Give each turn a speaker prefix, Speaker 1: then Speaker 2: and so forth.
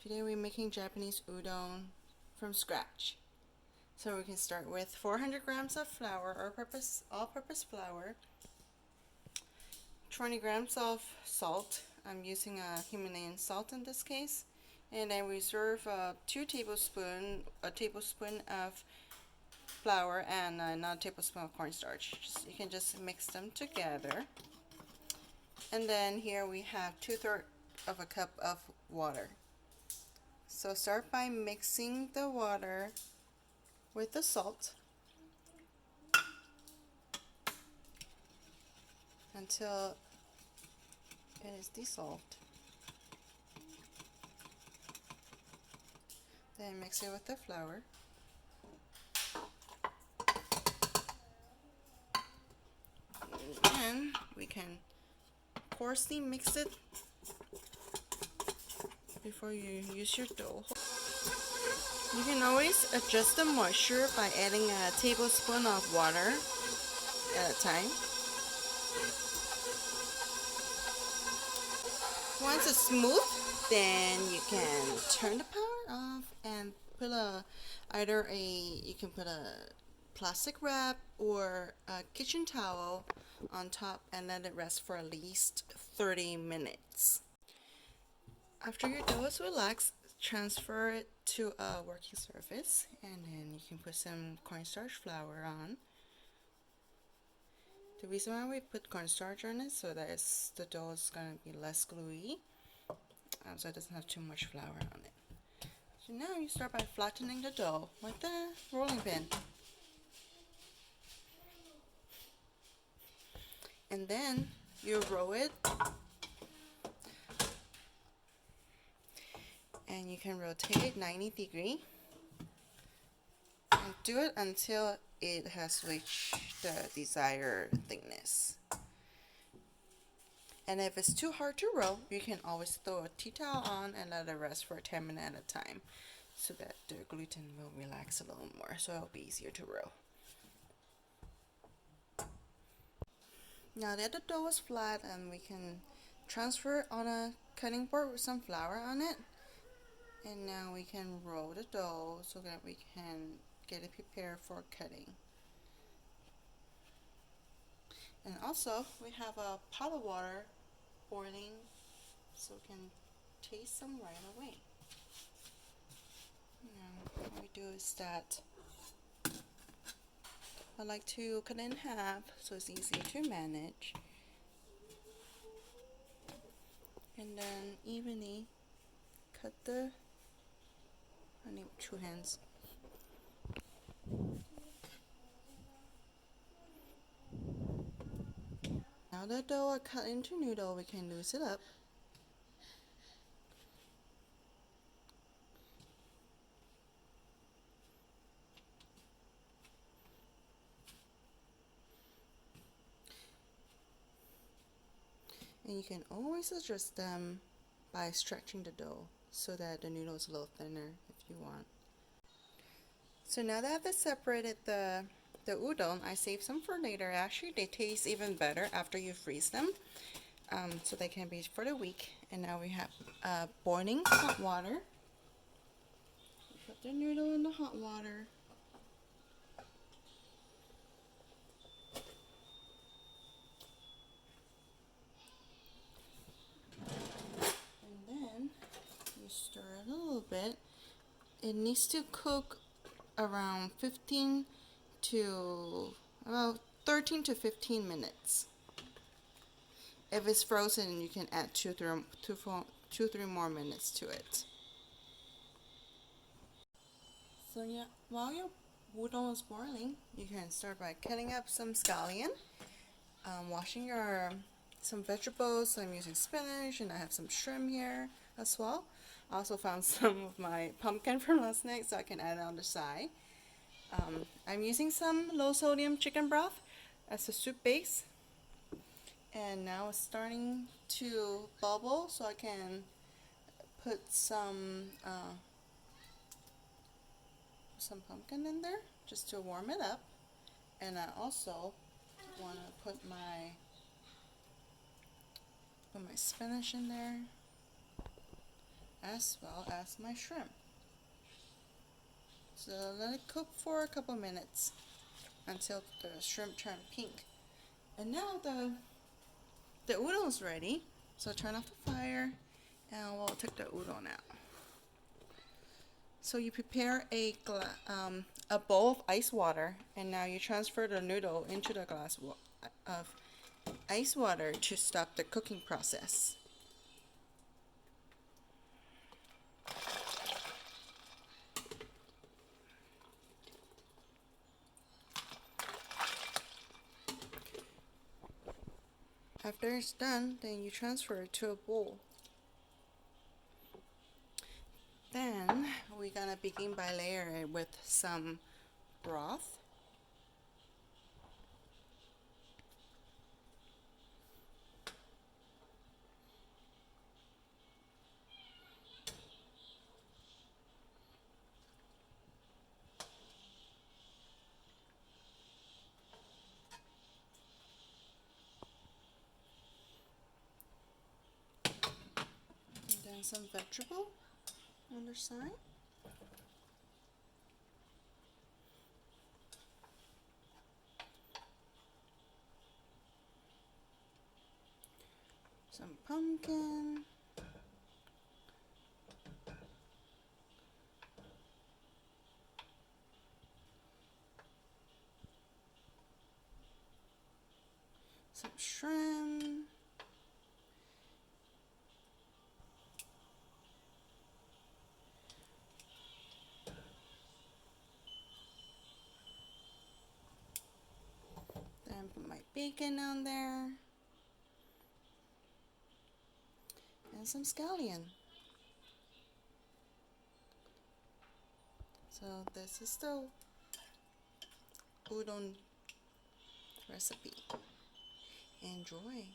Speaker 1: Today we're making Japanese udon from scratch. So we can start with 400 grams of flour, all-purpose flour, 20 grams of salt. I'm using a Himalayan salt in this case. And I reserve a tablespoon of flour and another tablespoon of cornstarch. You can just mix them together. And then here we have 2/3 of a cup of water. So start by mixing the water with the salt until it is dissolved. Then mix it with the flour. And we can coarsely mix it before you use your dough. You can always adjust the moisture by adding a tablespoon of water at a time. Once it's smooth, then you can turn the power off and put you can put a plastic wrap or a kitchen towel on top and let it rest for at least 30 minutes. After your dough is relaxed, transfer it to a working surface, and then you can put some cornstarch flour on. The reason why we put cornstarch on it so that the dough is going to be less gluey, so it doesn't have too much flour on it. So now you start by flattening the dough with the rolling pin. And then you roll it, and you can rotate 90 degrees and do it until it has reached the desired thickness. And if it's too hard to roll, you can always throw a tea towel on and let it rest for 10 minutes at a time so that the gluten will relax a little more, so it'll be easier to roll. Now that the dough is flat, and we can transfer it on a cutting board with some flour on it. And now we can roll the dough so that we can get it prepared for cutting. And also, we have a pot of water boiling so we can taste some right away. Now, what we do is that I like to cut it in half so it's easy to manage. And then evenly cut I need 2 hands. Now the dough are cut into noodle, we can loose it up. And you can always adjust them by stretching the dough so that the noodle is a little thinner if you want. So now that I've separated the udon, I saved some for later. Actually, they taste even better after you freeze them, so they can be for the week. And now we have boiling hot water. Put the noodle in the hot water. And then you stir it a little bit. It needs to cook around 13 to 15 minutes. If it's frozen, you can add 2-3 more minutes to it. So yeah, while your udon is boiling, you can start by cutting up some scallion, washing some vegetables. I'm using spinach, and I have some shrimp here as well. I also found some of my pumpkin from last night, so I can add it on the side. I'm using some low sodium chicken broth as a soup base, and now it's starting to bubble, so I can put some pumpkin in there just to warm it up. And I also want to put my spinach in there as well as my shrimp. So let it cook for a couple minutes until the shrimp turn pink. And now the udon is ready. So turn off the fire and we'll take the udon out. So you prepare a bowl of ice water, and now you transfer the noodle into the glass of ice water to stop the cooking process. After it's done, then you transfer it to a bowl. Then we're gonna begin by layering it with some broth. And then some vegetable on the side. Some pumpkin. Some shrimp. Then put my bacon on there. And some scallion. So this is the udon recipe. Enjoy.